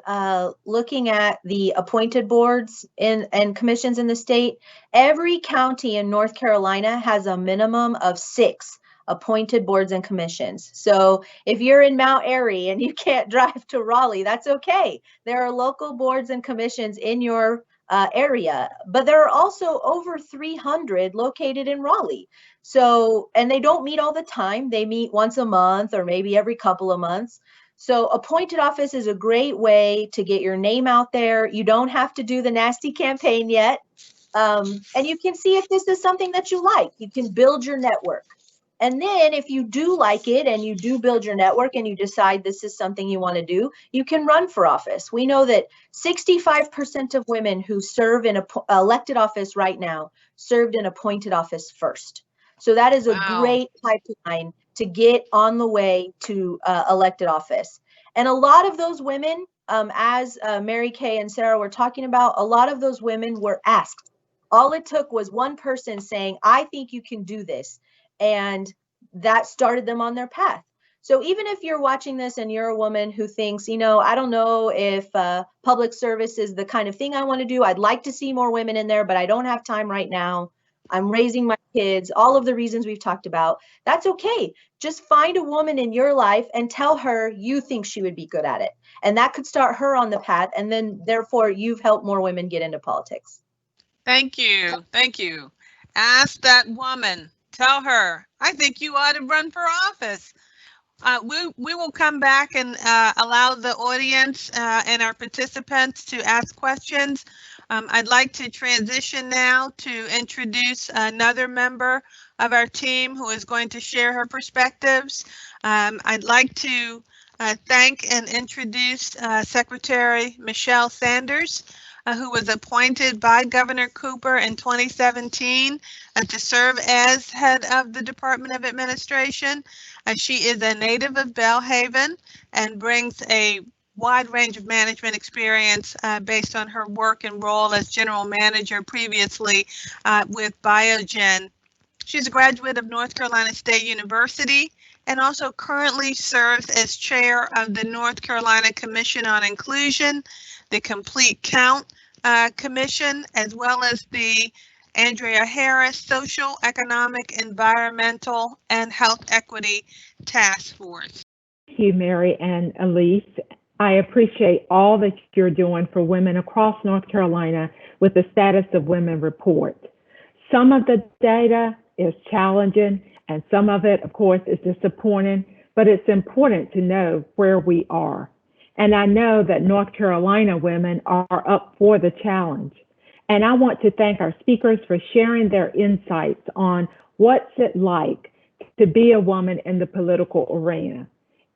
looking at the appointed boards and commissions in the state. Every county in North Carolina has a minimum of 6 appointed boards and commissions. So if you're in Mount Airy and you can't drive to Raleigh, that's okay. There are local boards and commissions in your area, but there are also over 300 located in Raleigh. So, and they don't meet all the time. They meet once a month or maybe every couple of months. So appointed office is a great way to get your name out there. You don't have to do the nasty campaign yet. And you can see if this is something that you like. You can build your network. And then if you do like it and you do build your network and you decide this is something you want to do, you can run for office. We know that 65% of women who serve in elected office right now served in appointed office first. So that is a great pipeline to get on the way to elected office. And a lot of those women, as Mary Kay and Sarah were talking about, a lot of those women were asked. All it took was one person saying, I think you can do this. And that started them on their path. So even if you're watching this and you're a woman who thinks, you know, I don't know if public service is the kind of thing I want to do. I'd like to see more women in there, but I don't have time right now. I'm raising my kids, all of the reasons we've talked about. That's okay. Just find a woman in your life and tell her you think she would be good at it. And that could start her on the path. And then therefore you've helped more women get into politics. Thank you. Thank you. Ask that woman. Tell her, I think you ought to run for office. We will come back and allow the audience and our participants to ask questions. I'd like to transition now to introduce another member of our team who is going to share her perspectives. I'd like to thank and introduce Secretary Michelle Sanders, who was appointed by Governor Cooper in 2017 to serve as head of the Department of Administration. She is a native of Belhaven and brings a wide range of management experience based on her work and role as general manager previously with Biogen. She's a graduate of North Carolina State University and also currently serves as chair of the North Carolina Commission on Inclusion, the Complete Count Commission, as well as the Andrea Harris Social, Economic, Environmental, and Health Equity Task Force. Thank you, Mary and Elise. I appreciate all that you're doing for women across North Carolina with the Status of Women report. Some of the data is challenging and some of it, of course, is disappointing, but it's important to know where we are. And I know that North Carolina women are up for the challenge. And I want to thank our speakers for sharing their insights on what's it like to be a woman in the political arena.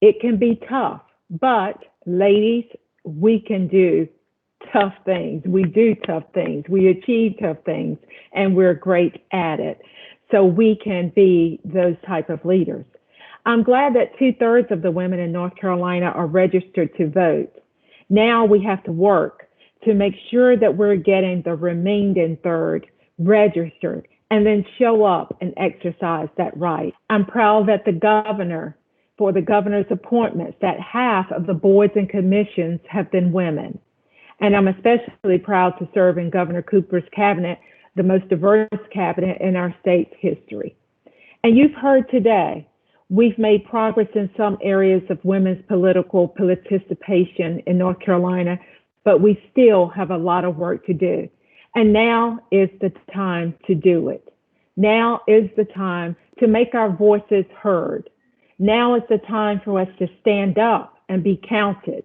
It can be tough, but ladies, we can do tough things. We do tough things. We achieve tough things, and we're great at it. So we can be those type of leaders. I'm glad that 2/3 of the women in North Carolina are registered to vote. Now we have to work to make sure that we're getting the remaining third registered and then show up and exercise that right. I'm proud that the governor for the governor's appointments that half of the boards and commissions have been women. And I'm especially proud to serve in Governor Cooper's cabinet, the most diverse cabinet in our state's history. And you've heard today, we've made progress in some areas of women's political participation in North Carolina, but we still have a lot of work to do. And now is the time to do it. Now is the time to make our voices heard. Now is the time for us to stand up and be counted.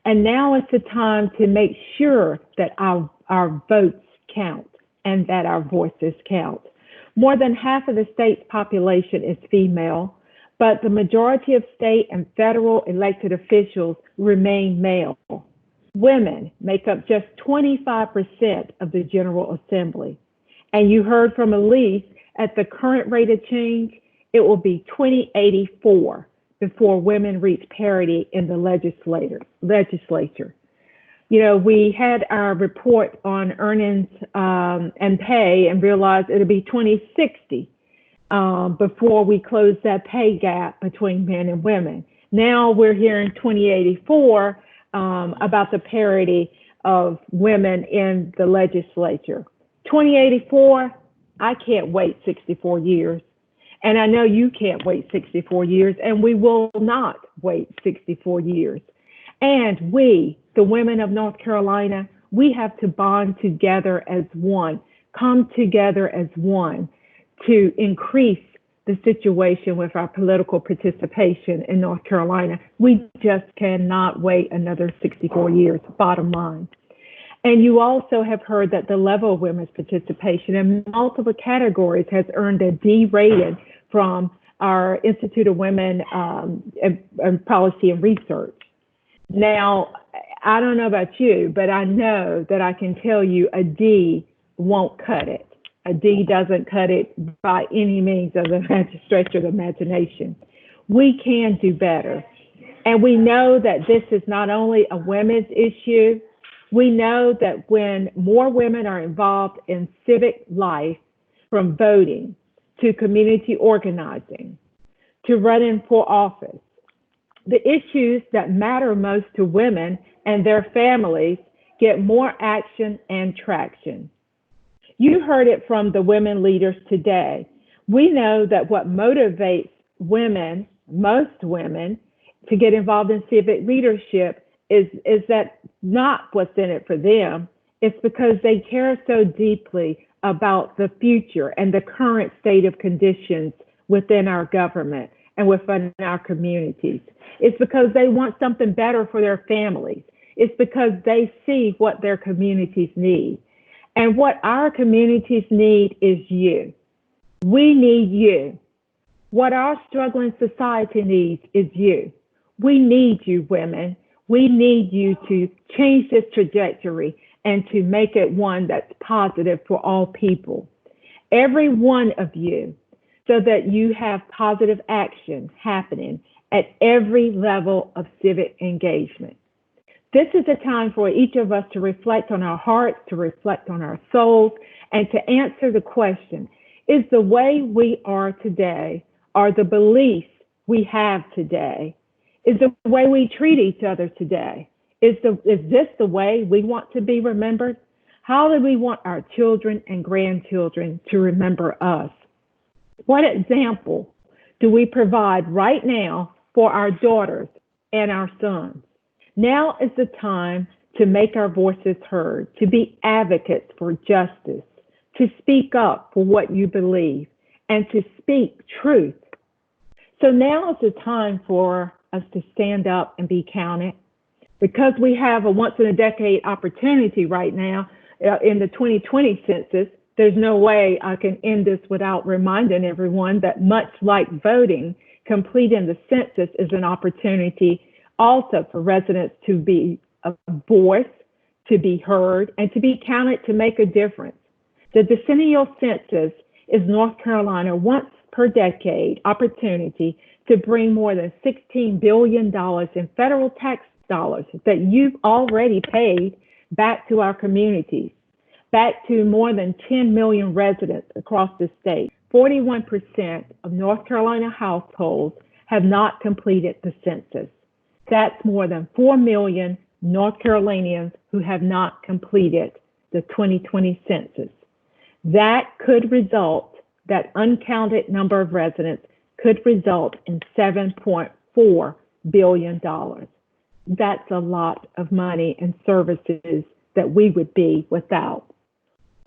And now is the time to make sure that our votes count and that our voices count. More than half of the state's population is female, but the majority of state and federal elected officials remain male. Women make up just 25% of the General Assembly. And you heard from Elise, at the current rate of change, it will be 2084 before women reach parity in the legislature. You know, we had our report on earnings and pay and realized it'll be 2060 before we close that pay gap between men and women. Now we're hearing 2084 about the parity of women in the legislature. 2084, I can't wait 64 years. And I know you can't wait 64 years, and we will not wait 64 years. And we, the women of North Carolina, we have to bond together as one, come together as one to increase the situation with our political participation in North Carolina. We just cannot wait another 64 years, bottom line. And you also have heard that the level of women's participation in multiple categories has earned a D rating from our Institute of Women and Policy and Research. Now, I don't know about you, but I know that I can tell you a D won't cut it. A D doesn't cut it by any means of the stretch of the imagination. We can do better. And we know that this is not only a women's issue. We know that when more women are involved in civic life, from voting to community organizing, to running for office, the issues that matter most to women and their families get more action and traction. You heard it from the women leaders today. We know that what motivates women, most women, to get involved in civic leadership is that not what's in it for them. It's because they care so deeply about the future and the current state of conditions within our government and within our communities. It's because they want something better for their families. It's because they see what their communities need. And what our communities need is you. We need you. What our struggling society needs is you. We need you, women. We need you to change this trajectory and to make it one that's positive for all people. Every one of you, so that you have positive action happening at every level of civic engagement. This is a time for each of us to reflect on our hearts, to reflect on our souls, and to answer the question, is the way we are today, are the beliefs we have today, is the way we treat each other today, is this the way we want to be remembered? How do we want our children and grandchildren to remember us? What example do we provide right now for our daughters and our sons? Now is the time to make our voices heard, to be advocates for justice, to speak up for what you believe, and to speak truth. So now is the time for us to stand up and be counted. Because we have a once-in-a-decade opportunity right now in the 2020 census, there's no way I can end this without reminding everyone that much like voting, completing the census is an opportunity also for residents to be a voice, to be heard, and to be counted to make a difference. The decennial census is North Carolina once per decade opportunity to bring more than $16 billion in federal tax dollars that you've already paid back to our communities, back to more than 10 million residents across the state. 41% of North Carolina households have not completed the census. That's more than 4 million North Carolinians who have not completed the 2020 census. That uncounted number of residents could result in $7.4 billion. That's a lot of money and services that we would be without.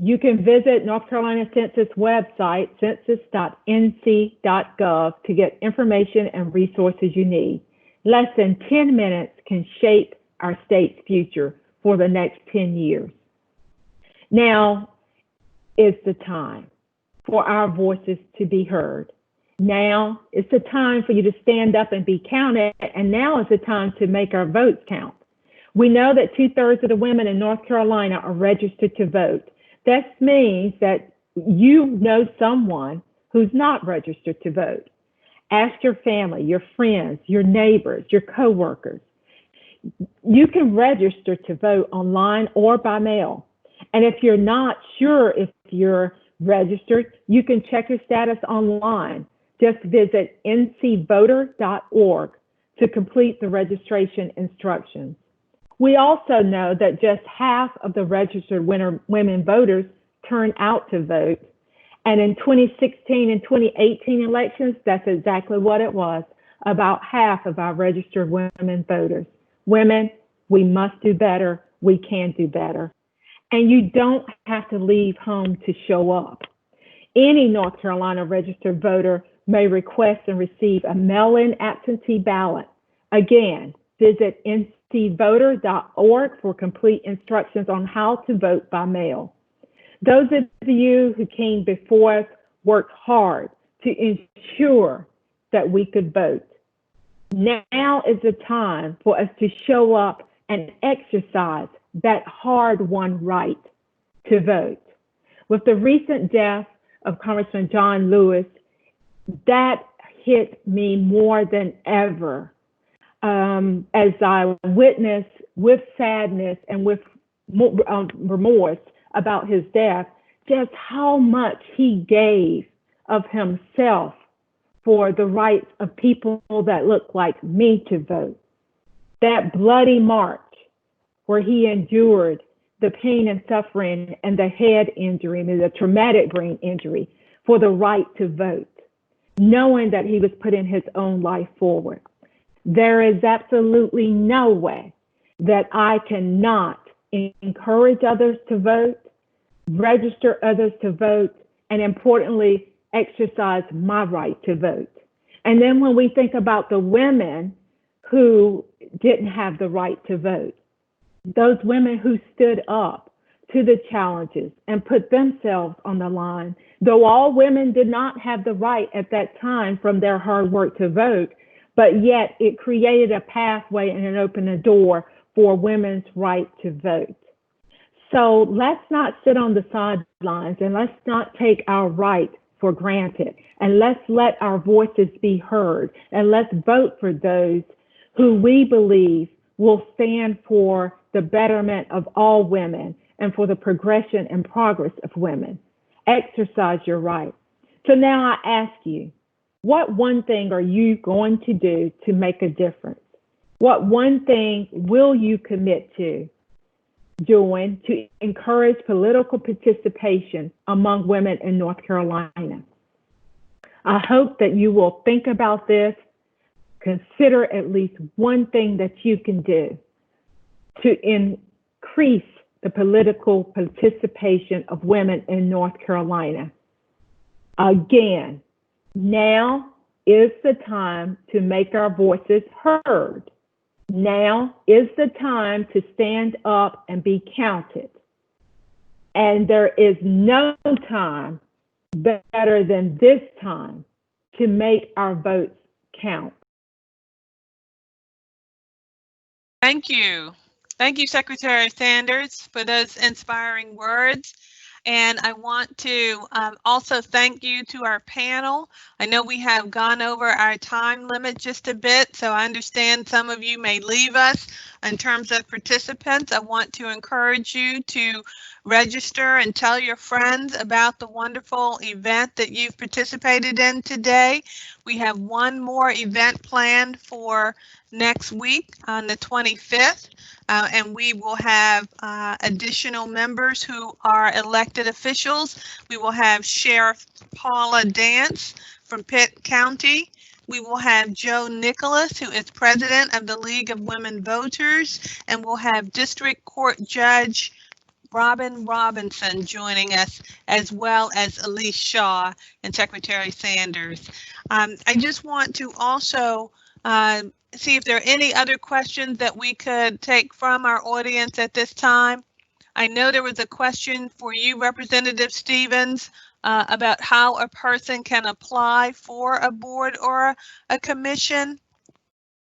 You can visit North Carolina Census website, census.nc.gov, to get information and resources you need. Less than 10 minutes can shape our state's future for the next 10 years. Now is the time for our voices to be heard. Now is the time for you to stand up and be counted, and now is the time to make our votes count. We know that 2/3 of the women in North Carolina are registered to vote. This means that you know someone who's not registered to vote. Ask your family, your friends, your neighbors, your coworkers. You can register to vote online or by mail. And if you're not sure if you're registered, you can check your status online. Just visit ncvoter.org to complete the registration instructions. We also know that just half of the registered women voters turn out to vote. And in 2016 and 2018 elections, that's exactly what it was. About half of our registered women voters. Women, we must do better. We can do better. And you don't have to leave home to show up. Any North Carolina registered voter may request and receive a mail-in absentee ballot. Again, visit ncvoter.org for complete instructions on how to vote by mail. Those of you who came before us worked hard to ensure that we could vote. Now is the time for us to show up and exercise that hard-won right to vote. With the recent death of Congressman John Lewis, that hit me more than ever as I witnessed with sadness and with remorse about his death, just how much he gave of himself for the rights of people that look like me to vote. That bloody march where he endured the pain and suffering and the head injury and the traumatic brain injury for the right to vote, knowing that he was putting his own life forward. There is absolutely no way that I cannot encourage others to vote, register others to vote, and importantly, exercise my right to vote. And then when we think about the women who didn't have the right to vote, those women who stood up to the challenges and put themselves on the line, though all women did not have the right at that time from their hard work to vote, but yet it created a pathway and it opened a door for women's right to vote. So let's not sit on the sidelines and let's not take our right for granted, and let's let our voices be heard, and let's vote for those who we believe will stand for the betterment of all women and for the progression and progress of women. Exercise your right. So now I ask you, what one thing are you going to do to make a difference? What one thing will you commit to doing to encourage political participation among women in North Carolina? I hope that you will think about this, consider at least one thing that you can do to increase the political participation of women in North Carolina. Again, now is the time to make our voices heard. Now is the time to stand up and be counted. And there is no time better than this time to make our votes count. Thank you. Thank you, Secretary Sanders, for those inspiring words. And I want to also thank you to our panel. I know we have gone over our time limit just a bit, so I understand some of you may leave us In terms of participants, I want to encourage you to register and tell your friends about the wonderful event that you've participated in today. We have one more event planned for next week on the 25th, and we will have additional members who are elected officials. We will have Sheriff Paula Dance from Pitt County. We will have Joe Nicholas, who is president of the League of Women Voters, and we'll have District Court Judge Robin Robinson joining us, as well as Elise Shaw and Secretary Sanders. I just want to also see if there are any other questions that we could take from our audience at this time. I know there was a question for you, Representative Stevens, about how a person can apply for a board or a commission.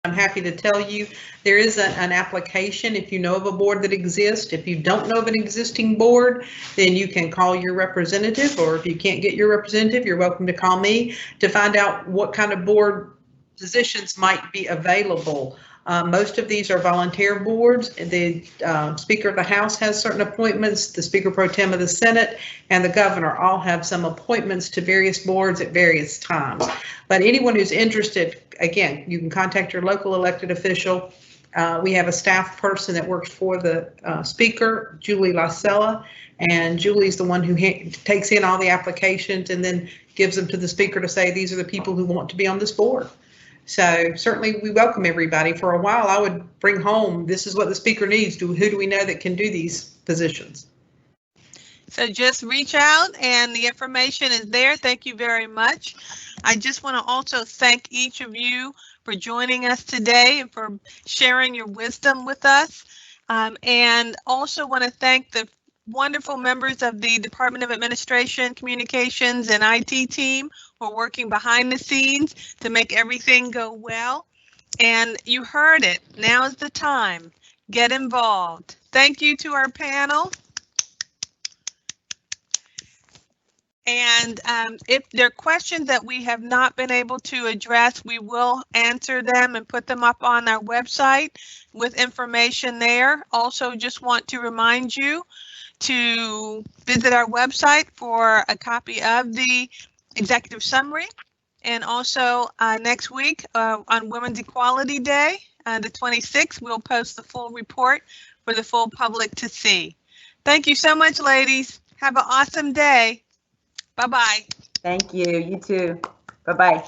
I'm happy to tell you there is an application if you know of a board that exists. If you don't know of an existing board, then you can call your representative, or if you can't get your representative, you're welcome to call me to find out what kind of board positions might be available. Most of these are volunteer boards. The Speaker of the House has certain appointments, the Speaker Pro Tem of the Senate, and the Governor all have some appointments to various boards at various times. But anyone who's interested, again, you can contact your local elected official. We have a staff person that works for the Speaker, Julie Lasella, and Julie's the one who takes in all the applications and then gives them to the Speaker to say, these are the people who want to be on this board. So certainly we welcome everybody. For a while, I would bring home, this is what the Speaker needs. Who do we know that can do these positions? So just reach out and the information is there. Thank you very much. I just want to also thank each of you for joining us today and for sharing your wisdom with us. And also want to thank the wonderful members of the Department of Administration, Communications, and IT team who are working behind the scenes to make everything go well. And you heard it. Now is the time. Get involved. Thank you to our panel. And if there are questions that we have not been able to address, we will answer them and put them up on our website with information there. Also, just want to remind you to visit our website for a copy of the executive summary. And also next week on Women's Equality Day, the 26th, we'll post the full report for the full public to see. Thank you so much, ladies. Have an awesome day. Bye-bye. Thank you. You too. Bye-bye.